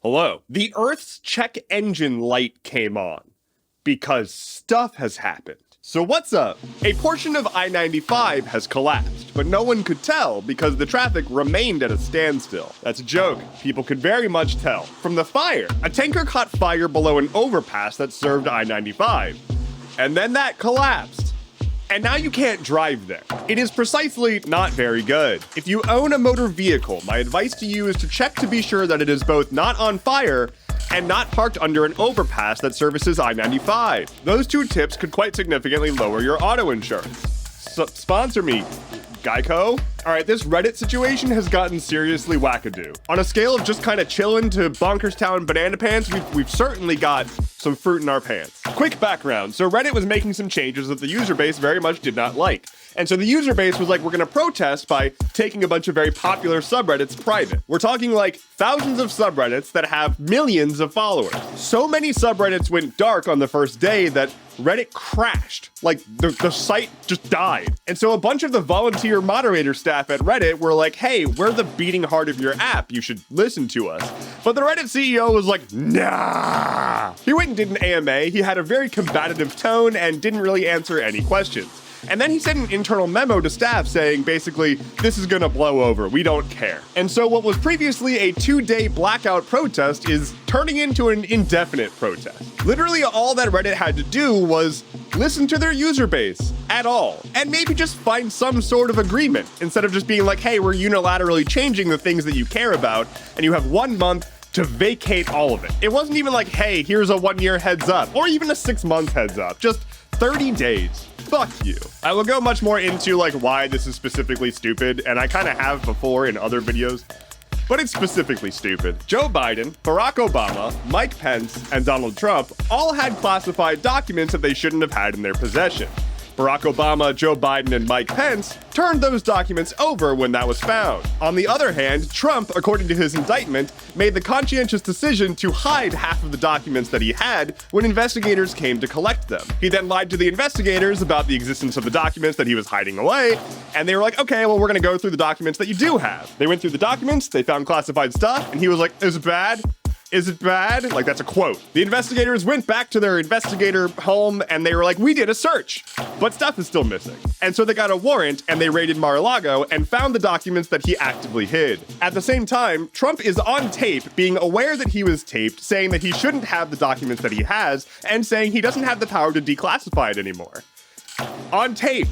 Hello. The Earth's check engine light came on because stuff has happened. So what's up? A portion of I-95 has collapsed, but no one could tell because the traffic remained at a standstill. That's a joke. People could very much tell. From the fire, a tanker caught fire below an overpass that served I-95. And then that collapsed. And now you can't drive there. It is precisely not very good. If you own a motor vehicle, my advice to you is to check to be sure that it is both not on fire and not parked under an overpass that services I-95. Those two tips could quite significantly lower your auto insurance. Sponsor me, Geico? All right, this Reddit situation has gotten seriously wackadoo. On a scale of just kind of chillin' to Bonkerstown banana pants, we've certainly got some fruit in our pants. Quick background. So Reddit was making some changes that the user base very much did not like. And so the user base was like, we're gonna protest by taking a bunch of very popular subreddits private. We're talking like thousands of subreddits that have millions of followers. So many subreddits went dark on the first day that Reddit crashed. Like the site just died. And so a bunch of the volunteer moderator staff at Reddit were like, hey, we're the beating heart of your app. You should listen to us. But the Reddit CEO was like, nah. He went and did an AMA. He had a very combative tone and didn't really answer any questions. And then he sent an internal memo to staff saying, basically, this is gonna blow over, we don't care. And so what was previously a 2-day blackout protest is turning into an indefinite protest. Literally all that Reddit had to do was listen to their user base at all, and maybe just find some sort of agreement, instead of just being like, hey, we're unilaterally changing the things that you care about, and you have 1 month to vacate all of it. It wasn't even like, hey, here's a 1-year heads up, or even a 6-month heads up, just 30 days. Fuck you. I will go much more into like why this is specifically stupid, and I kind of have before in other videos, but it's specifically stupid. Joe Biden, Barack Obama, Mike Pence, and Donald Trump all had classified documents that they shouldn't have had in their possession. Barack Obama, Joe Biden, and Mike Pence turned those documents over when that was found. On the other hand, Trump, according to his indictment, made the conscientious decision to hide half of the documents that he had when investigators came to collect them. He then lied to the investigators about the existence of the documents that he was hiding away, and they were like, okay, well, we're gonna go through the documents that you do have. They went through the documents, they found classified stuff, and he was like, is it bad? Is it bad? Like, that's a quote. The investigators went back to their investigator home and they were like, we did a search, but stuff is still missing. And so they got a warrant and they raided Mar-a-Lago and found the documents that he actively hid. At the same time, Trump is on tape being aware that he was taped, saying that he shouldn't have the documents that he has and saying he doesn't have the power to declassify it anymore. On tape,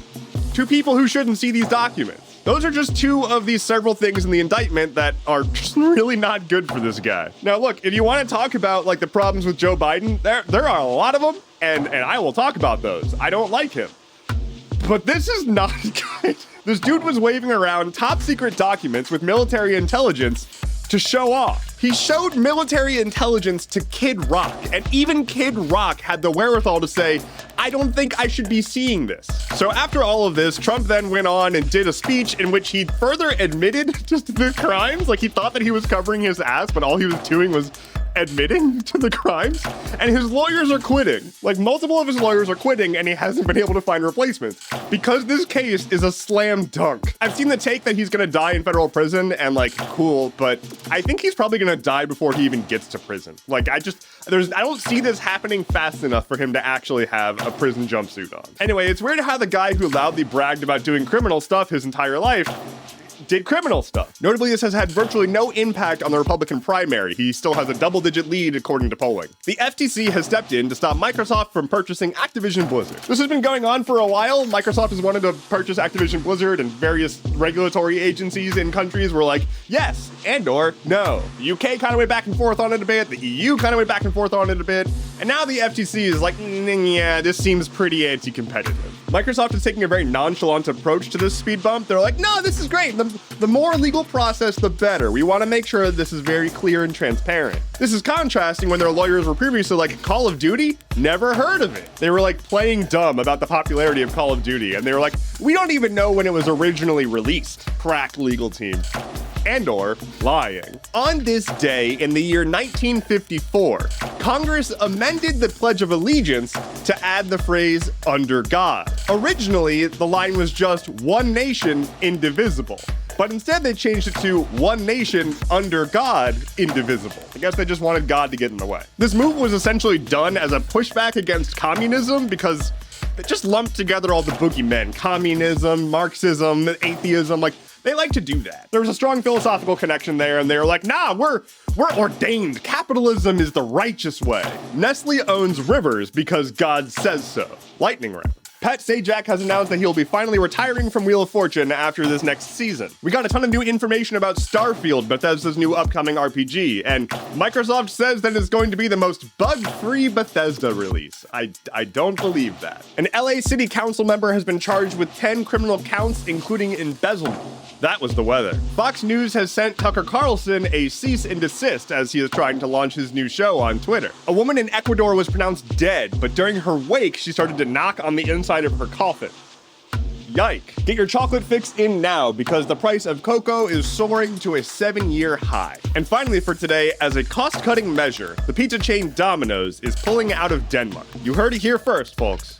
to people who shouldn't see these documents. Those are just two of these several things in the indictment that are just really not good for this guy. Now, look, if you want to talk about like the problems with Joe Biden, there are a lot of them, and I will talk about those. I don't like him. But this is not good. This dude was waving around top secret documents with military intelligence to show off. He showed military intelligence to Kid Rock, and even Kid Rock had the wherewithal to say, I don't think I should be seeing this. So after all of this, Trump then went on and did a speech in which he further admitted just the crimes. Like, he thought that he was covering his ass, but all he was doing was admitting to the crimes. And his lawyers are quitting. Like, multiple of his lawyers are quitting, and he hasn't been able to find replacements because this case is a slam dunk. I've seen the take that he's gonna die in federal prison, and like, cool, but I think he's probably gonna die before he even gets to prison. Like, I don't see this happening fast enough for him to actually have a prison jumpsuit on. Anyway, it's weird how the guy who loudly bragged about doing criminal stuff his entire life did criminal stuff. Notably, this has had virtually no impact on the Republican primary. He still has a double-digit lead according to polling. The FTC has stepped in to stop Microsoft from purchasing Activision Blizzard. This has been going on for a while. Microsoft has wanted to purchase Activision Blizzard, and various regulatory agencies in countries were like, yes, and or no. The UK kind of went back and forth on it a bit. The EU kind of went back and forth on it a bit. And now the FTC is like, yeah, this seems pretty anti-competitive. Microsoft is taking a very nonchalant approach to this speed bump. They're like, no, this is great. The more legal process, the better. We want to make sure that this is very clear and transparent. This is contrasting when their lawyers were previously like, Call of Duty? Never heard of it. They were like playing dumb about the popularity of Call of Duty. And they were like, we don't even know when it was originally released. Crack legal team. And or lying. On this day in the year 1954, Congress amended the Pledge of Allegiance to add the phrase, under God. Originally, the line was just one nation, indivisible. But instead they changed it to one nation under God, indivisible. I guess they just wanted God to get in the way. This move was essentially done as a pushback against communism because they just lumped together all the boogeymen. Communism, Marxism, atheism, like, they like to do that. There was a strong philosophical connection there, and they were like, nah, we're ordained. Capitalism is the righteous way. Nestle owns rivers because God says so. Lightning round. Pat Sajak has announced that he'll be finally retiring from Wheel of Fortune after this next season. We got a ton of new information about Starfield, Bethesda's new upcoming RPG, and Microsoft says that it's going to be the most bug-free Bethesda release. I don't believe that. An LA City Council member has been charged with 10 criminal counts, including embezzlement. That was the weather. Fox News has sent Tucker Carlson a cease and desist as he is trying to launch his new show on Twitter. A woman in Ecuador was pronounced dead, but during her wake, she started to knock on the inside of her coffin. Yike. Get your chocolate fix in now because the price of cocoa is soaring to a 7-year high. And finally for today, as a cost-cutting measure, the pizza chain Dominoes is pulling out of Denmark. You heard it here first, folks.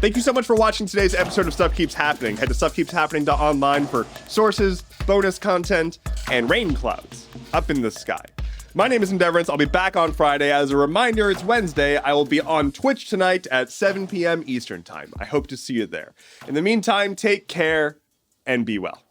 Thank you so much for watching today's episode of Stuff Keeps Happening. Head to stuffkeepshappening.online for sources, bonus content, and rain clouds up in the sky. My name is Endeavorance. I'll be back on Friday. As a reminder, it's Wednesday. I will be on Twitch tonight at 7 p.m. Eastern Time. I hope to see you there. In the meantime, take care and be well.